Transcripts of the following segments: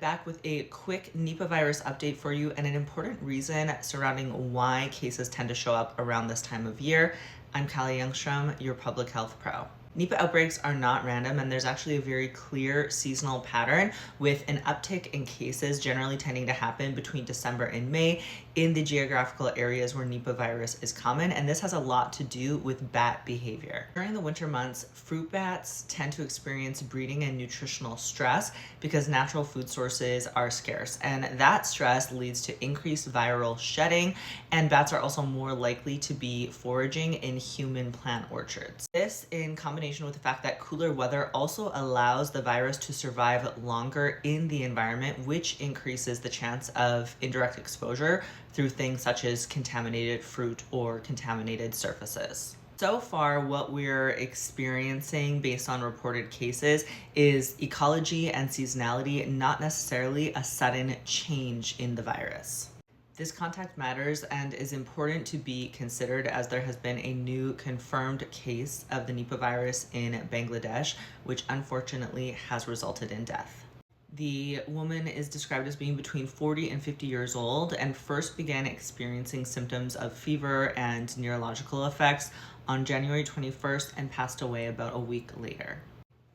back with a quick Nipah virus update for you and an important reason surrounding why cases tend to show up around this time of year. I'm Callie Youngstrom, your public health pro. Nipah outbreaks are not random, and there's actually a very clear seasonal pattern with an uptick in cases generally tending to happen between December and May in the geographical areas where Nipah virus is common, and this has a lot to do with bat behavior. During the winter months, fruit bats tend to experience breeding and nutritional stress because natural food sources are scarce, and that stress leads to increased viral shedding, and bats are also more likely to be foraging in human plant orchards. This, in combination with the fact that cooler weather also allows the virus to survive longer in the environment, which increases the chance of indirect exposure through things such as contaminated fruit or contaminated surfaces. So far, what we're experiencing based on reported cases is ecology and seasonality, not necessarily a sudden change in the virus. This contact matters and is important to be considered as there has been a new confirmed case of the Nipah virus in Bangladesh, which unfortunately has resulted in death. The woman is described as being between 40 and 50 years old and first began experiencing symptoms of fever and neurological effects on January 21st and passed away about a week later.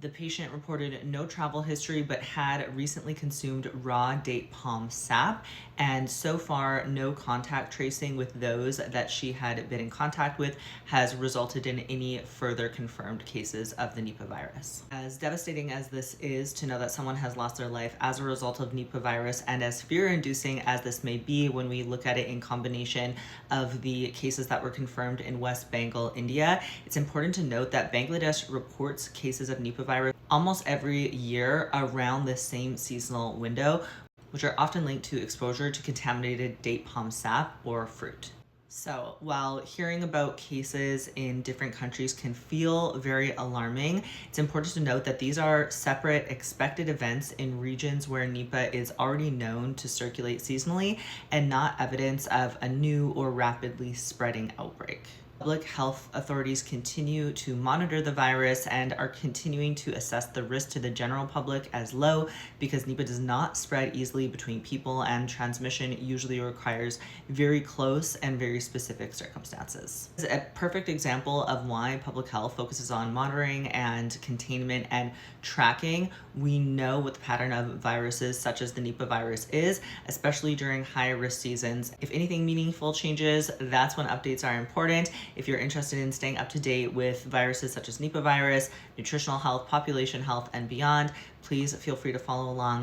The patient reported no travel history but had recently consumed raw date palm sap, and so far no contact tracing with those that she had been in contact with has resulted in any further confirmed cases of the Nipah virus. As devastating as this is to know that someone has lost their life as a result of Nipah virus, and as fear-inducing as this may be when we look at it in combination of the cases that were confirmed in West Bengal, India, it's important to note that Bangladesh reports cases of Nipah virus almost every year around the same seasonal window, which are often linked to exposure to contaminated date palm sap or fruit. So while hearing about cases in different countries can feel very alarming, it's important to note that these are separate expected events in regions where Nipah is already known to circulate seasonally and not evidence of a new or rapidly spreading outbreak. Public health authorities continue to monitor the virus and are continuing to assess the risk to the general public as low because Nipah does not spread easily between people, and transmission usually requires very close and very specific circumstances. This is a perfect example of why public health focuses on monitoring and containment and tracking. We know what the pattern of viruses such as the Nipah virus is, especially during high-risk seasons. If anything meaningful changes, that's when updates are important. If you're interested in staying up to date with viruses such as Nipah virus, nutritional health, population health, and beyond, please feel free to follow along.